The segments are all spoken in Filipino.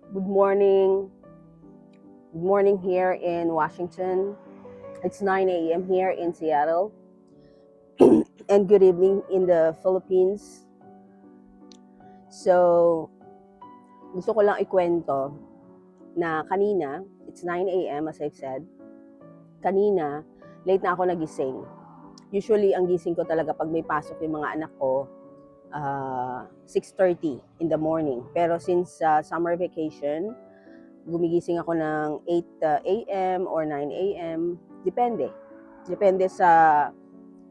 Good morning. Good morning here in Washington. It's 9 a.m. here in Seattle. And good evening in the Philippines. So, gusto ko lang ikwento na kanina, it's 9 a.m. as I've said. Kanina, late na ako nagising. Usually, ang gising ko talaga pag may pasok yung mga anak ko, 6:30 in the morning. Pero since summer vacation, gumigising ako ng 8 a.m. or 9 a.m. Depende. Depende sa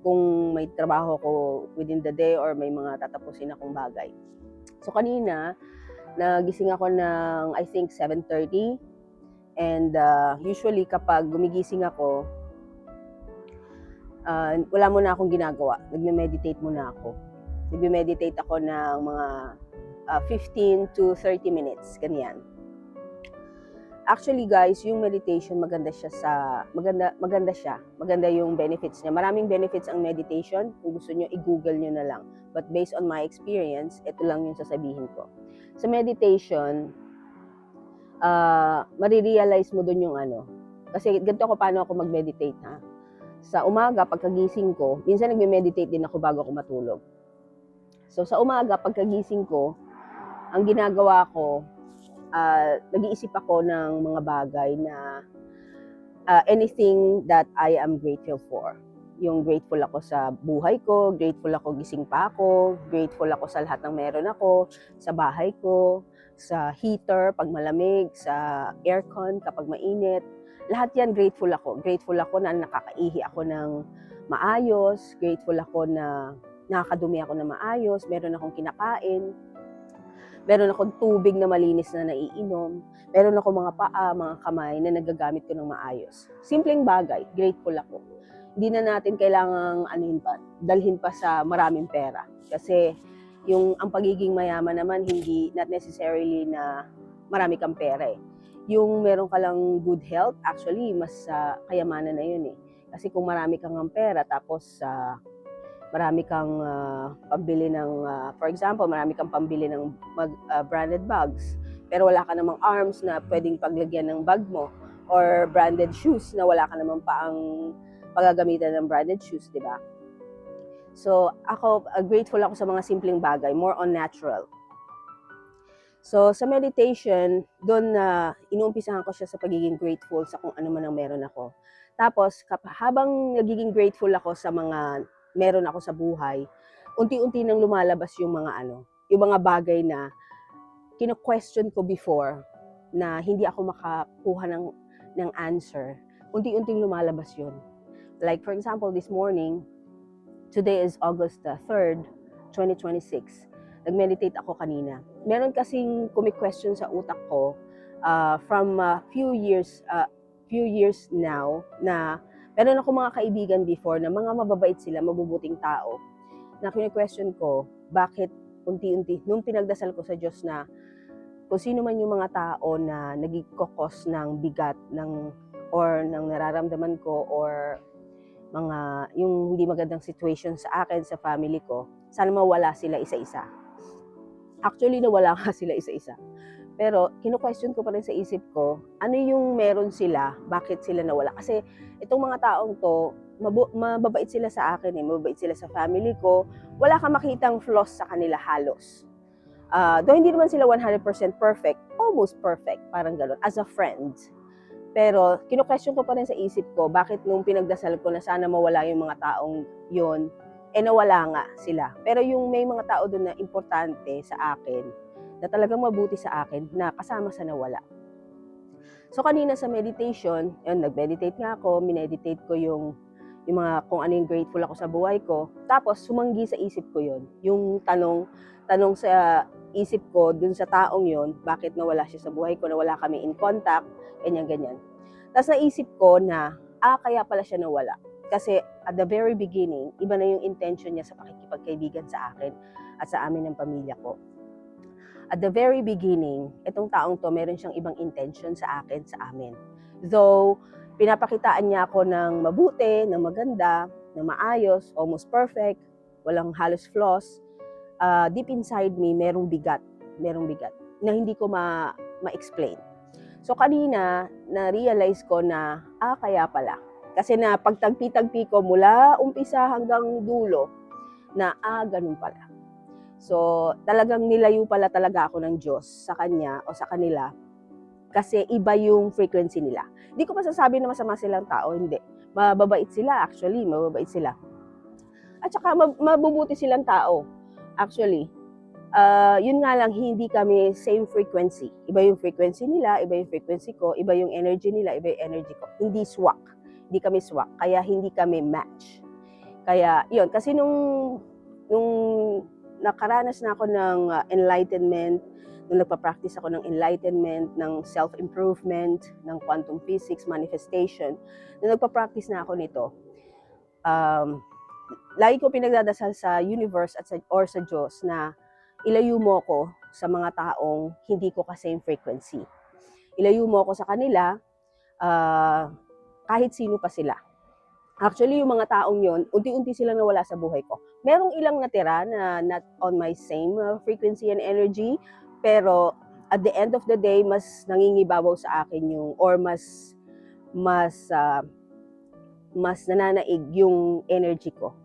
kung may trabaho ko within the day or may mga tatapusin akong bagay. So kanina, nagising ako ng I think 7:30 and usually kapag gumigising ako, wala muna akong ginagawa. Nagme-meditate muna ako. Nagme-meditate ako ng mga 15 to 30 minutes, ganyan. Actually guys, yung meditation maganda siya. Maganda yung benefits niya. Maraming benefits ang meditation. Kung gusto niyo i-google niyo na lang. But based on my experience, ito lang yung sasabihin ko. Sa meditation, marirealize mo dun yung ano. Kasi ganito ako paano ako mag-meditate ha. Sa umaga, pagkagising ko, minsan nagme-meditate din ako bago ako matulog. So sa umaga, pagkagising ko, ang ginagawa ko, nag-iisip ako ng mga bagay na anything that I am grateful for. Yung grateful ako sa buhay ko, grateful ako gising pa ako, grateful ako sa lahat ng meron ako, sa bahay ko, sa heater pag malamig, sa aircon kapag mainit. Lahat yan grateful ako. Grateful ako na nakakaihi ako ng maayos, grateful ako na nakakadumi ako ng maayos, meron akong kinakain, meron akong tubig na malinis na naiinom, meron akong mga paa, mga kamay na nagagamit ko ng maayos. Simpleng bagay, grateful ako. Hindi na natin kailangang dalhin pa sa maraming pera. Kasi ang pagiging mayaman naman, hindi not necessarily na marami kang pera eh. Yung meron ka lang good health, actually, mas kayamanan na yun eh. Kasi kung marami kang pera, tapos marami kang pambili ng, for example, marami kang pambili ng branded bags, pero wala ka namang arms na pwedeng paglagyan ng bag mo, or branded shoes na wala ka namang paang paggagamitan ng branded shoes, di ba? So, ako, grateful ako sa mga simpleng bagay, more on natural. So, sa meditation, doon inuumpisahan ko siya sa pagiging grateful sa kung ano man ang meron ako. Tapos, habang nagiging grateful ako sa mga meron ako sa buhay, unti-unti nang lumalabas yung mga bagay na kino-question ko before na hindi ako makakuha ng answer. Unti-unting lumalabas yun. Like for example, this morning, today is August 3rd, 2026. Nag-meditate ako kanina. Meron kasing kumi-question sa utak ko from few years now na meron ako mga kaibigan before na mga mababait sila, mabubuting tao, na kini-question ko, bakit unti-unti, nung pinagdasal ko sa Diyos na kung sino man yung mga tao na nagkikokos ng bigat or ng nararamdaman ko or mga yung hindi magandang situation sa akin, sa family ko, sana mawala sila isa-isa. Actually, nawala nga sila isa-isa. Pero, kino-question ko pa rin sa isip ko, ano yung meron sila, bakit sila nawala? Kasi, itong mga taong to, mababait sila sa akin mababait sila sa family ko, wala kang makitang flaws sa kanila halos. Though hindi naman sila 100% perfect, almost perfect, parang gano'n, as a friend. Pero, kino-question ko pa rin sa isip ko, bakit nung pinagdasal ko na sana mawala yung mga taong yun, nawala nga sila. Pero yung may mga tao doon na importante sa akin, na talagang mabuti sa akin, na kasama sa nawala. So kanina sa meditation, nag-meditate nga ako, mineditate ko yung mga kung ano yung grateful ako sa buhay ko. Tapos sumanggi sa isip ko yun. Yung tanong sa isip ko dun sa taong yun, bakit nawala siya sa buhay ko, nawala kami in contact, ganyan-ganyan. Tapos naisip ko na, kaya pala siya nawala. Kasi at the very beginning, iba na yung intention niya sa pakikipagkaibigan sa akin at sa amin ng pamilya ko. At the very beginning, itong taong to, meron siyang ibang intention sa akin, sa amin. Though, pinapakitaan niya ako ng mabuti, ng maganda, ng maayos, almost perfect, walang halos flaws, deep inside me, merong bigat na hindi ko ma-explain. So kanina, na-realize ko na, kaya pala. Kasi na pagtagpi-tagpi ko mula umpisa hanggang dulo, na ganun pala. So talagang nilayo pala talaga ako ng Diyos sa Kanya o sa kanila kasi iba yung frequency nila. Hindi ko masasabi na masama silang tao, hindi. Mababait sila actually, mababait sila. At saka mabubuti silang tao actually. Yun nga lang, hindi kami same frequency. Iba yung frequency nila, iba yung frequency ko, iba yung energy nila, iba yung energy ko. Hindi swak. Hindi kami swak. Kaya hindi kami match. Kaya, yun. Kasi nung nakaranas na ako ng enlightenment, nung nagpa-practice ako ng enlightenment, ng self-improvement, ng quantum physics, manifestation, nung nagpa-practice na ako nito, lagi ko pinagdadasal sa universe at or sa Diyos na ilayo mo ko sa mga taong hindi ko ka-same frequency. Ilayo mo ko sa kanila, kahit sino pa sila. Actually, yung mga taong yon, unti-unti silang nawala sa buhay ko. Merong ilang natira na not on my same frequency and energy, pero at the end of the day, mas nangingibabaw sa akin yung, or mas nananaig yung energy ko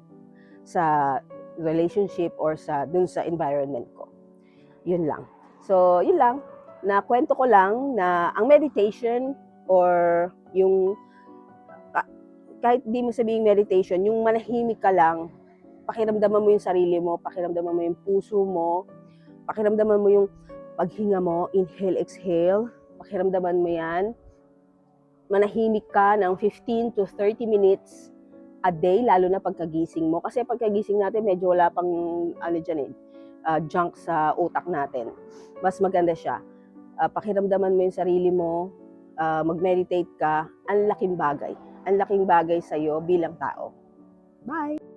sa relationship or dun sa environment ko. Yun lang. So, yun lang. Nakwento ko lang na ang meditation or yung kahit di mo sabihing meditation, yung manahimik ka lang, pakiramdaman mo yung sarili mo, pakiramdaman mo yung puso mo, pakiramdaman mo yung paghinga mo, inhale, exhale, pakiramdaman mo yan. Manahimik ka ng 15 to 30 minutes a day, lalo na pagkagising mo. Kasi pagkagising natin, medyo wala pang junk sa utak natin. Mas maganda siya. Pakiramdaman mo yung sarili mo, mag-meditate ka, ang laking bagay. Ang laking bagay sa'yo bilang tao. Bye!